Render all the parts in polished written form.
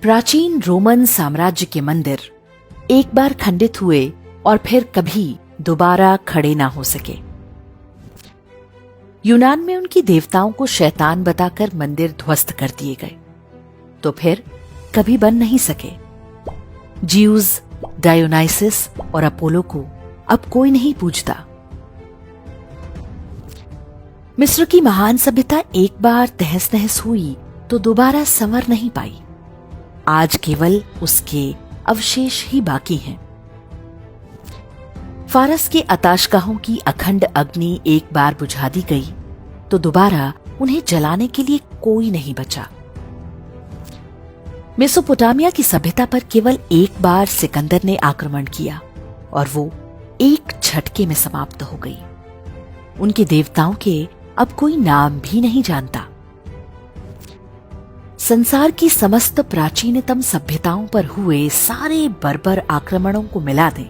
प्राचीन रोमन साम्राज्य के मंदिर एक बार खंडित हुए और फिर कभी दोबारा खड़े ना हो सके। यूनान में उनकी देवताओं को शैतान बताकर मंदिर ध्वस्त कर दिए गए, तो फिर कभी बन नहीं सके। ज्यूज, डायोनाइसिस और अपोलो को अब कोई नहीं पूजता। मिस्र की महान सभ्यता एक बार तहस नहस हुई तो दोबारा संवर नहीं पाई। आज केवल उसके अवशेष ही बाकी हैं। फारस के आताशगाहों की अखंड अग्नि एक बार बुझा दी गई तो दोबारा उन्हें जलाने के लिए कोई नहीं बचा। मेसोपोटामिया की सभ्यता पर केवल एक बार सिकंदर ने आक्रमण किया और वो एक झटके में समाप्त हो गई। उनके देवताओं के अब कोई नाम भी नहीं जानता। संसार की समस्त प्राचीनतम सभ्यताओं पर हुए सारे बर्बर आक्रमणों को मिला दें,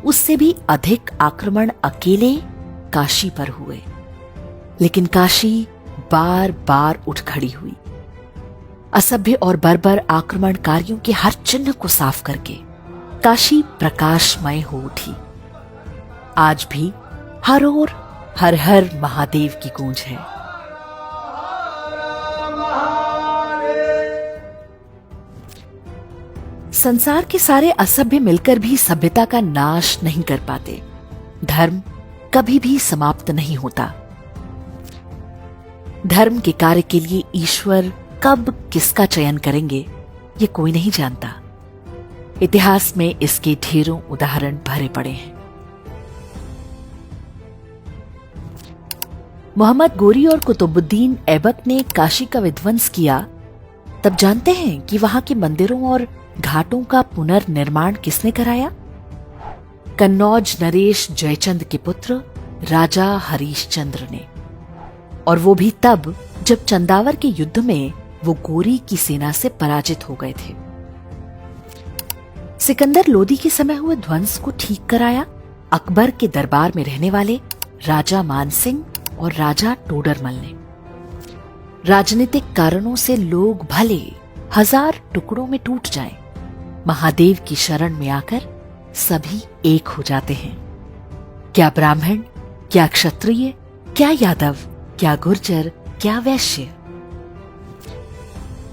उससे भी अधिक आक्रमण अकेले काशी पर हुए। लेकिन काशी बार बार उठ खड़ी हुई। असभ्य और बर्बर आक्रमणकारियों के हर चिन्ह को साफ करके काशी प्रकाशमय हो उठी। आज भी हर ओर हर हर महादेव की गूंज है। संसार के सारे असभ्य मिलकर भी सभ्यता का नाश नहीं कर पाते। धर्म कभी भी समाप्त नहीं होता। धर्म के कार्य के लिए ईश्वर कब किसका चयन करेंगे, ये कोई नहीं जानता। इतिहास में इसके ढेरों उदाहरण भरे पड़े हैं। मोहम्मद गोरी और कुतुबुद्दीन ऐबक ने काशी का विध्वंस किया, तब जानते हैं कि वहां के मंदिरों और घाटों का पुनर्निर्माण किसने कराया? कन्नौज नरेश जयचंद के पुत्र राजा हरीशचंद्र ने। और वो भी तब जब चंदावर के युद्ध में वो गोरी की सेना से पराजित हो गए थे। सिकंदर लोदी के समय हुए ध्वंस को ठीक कराया अकबर के दरबार में रहने वाले राजा मानसिंह और राजा टोडरमल ने। राजनीतिक कारणों से लोग भले 1000 टुकड़ों में टूट जाएं, महादेव की शरण में आकर सभी एक हो जाते हैं। क्या ब्राह्मण, क्या क्षत्रिय, क्या यादव, क्या गुर्जर, क्या वैश्य।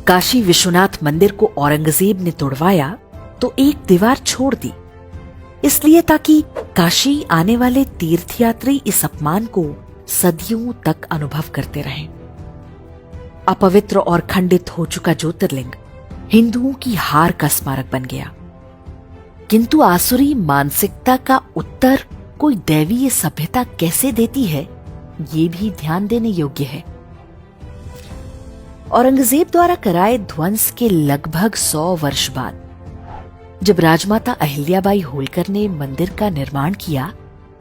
काशी विश्वनाथ मंदिर को औरंगजेब ने तोड़वाया तो एक दीवार छोड़ दी, इसलिए ताकि काशी आने वाले तीर्थयात्री इस अपमान को सदियों तक अनुभव करते रहें। अपवित्र और खंडित हो चुका ज्योतिर्लिंग हिंदुओं की हार का स्मारक बन गया। किंतु आसुरी मानसिकता का उत्तर कोई दैवीय सभ्यता कैसे देती है, ये भी ध्यान देने योग्य है। औरंगजेब द्वारा कराए ध्वंस के लगभग 100 वर्ष बाद जब राजमाता अहिल्याबाई होलकर ने मंदिर का निर्माण किया,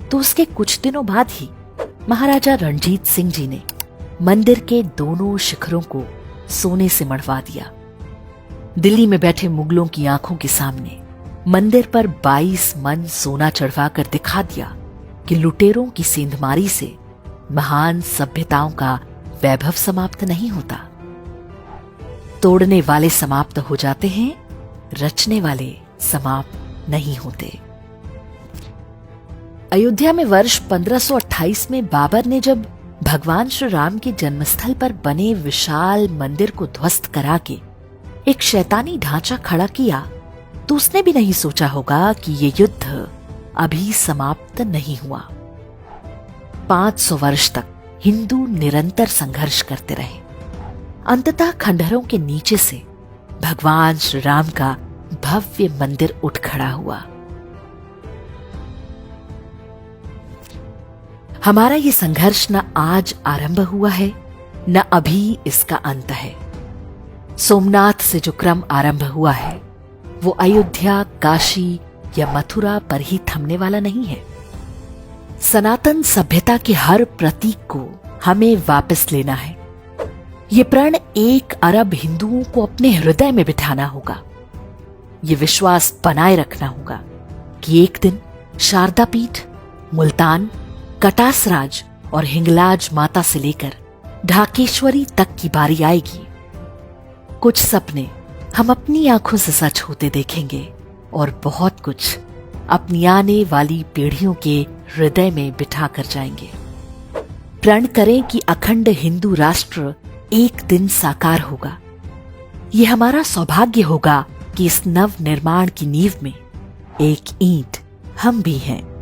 तो उसके कुछ दिनों बाद ही महाराजा रणजीत सिंह जी ने मंदिर के दोनों शिखरों को सोने से मढ़वा दिया। दिल्ली में बैठे मुगलों की आंखों के सामने मंदिर पर 22 मन सोना चढ़वा कर दिखा दिया कि लुटेरों की सेंधमारी से महान सभ्यताओं का वैभव समाप्त नहीं होता। तोड़ने वाले समाप्त हो जाते हैं, रचने वाले समाप्त नहीं होते। अयोध्या में वर्ष 1528 में बाबर ने जब भगवान श्री राम के जन्मस्थल पर बने विशाल मंदिर को ध्वस्त करा के एक शैतानी ढांचा खड़ा किया, तो उसने भी नहीं सोचा होगा कि ये युद्ध अभी समाप्त नहीं हुआ। 500 वर्ष तक हिंदू निरंतर संघर्ष करते रहे। अंततः खंडहरों के नीचे से भगवान श्री राम का भव्य मंदिर उठ खड़ा हुआ। हमारा ये संघर्ष न आज आरंभ हुआ है, न अभी इसका अंत है। सोमनाथ से जो क्रम आरंभ हुआ है, वो अयोध्या, काशी या मथुरा पर ही थमने वाला नहीं है। सनातन सभ्यता के हर प्रतीक को हमें वापस लेना है। ये प्रण 1 अरब हिंदुओं को अपने हृदय में बिठाना होगा। ये विश्वास बनाए रखना होगा कि एक दिन शारदा पीठ, मुल्तान, कटासराज और हिंगलाज माता से लेकर ढाकेश्वरी तक की बारी आएगी। कुछ सपने हम अपनी आंखों से सच होते देखेंगे और बहुत कुछ अपनी आने वाली पीढ़ियों के हृदय में बिठा कर जाएंगे। प्रण करें कि अखंड हिंदू राष्ट्र एक दिन साकार होगा। ये हमारा सौभाग्य होगा कि इस नव निर्माण की नींव में एक ईंट हम भी हैं।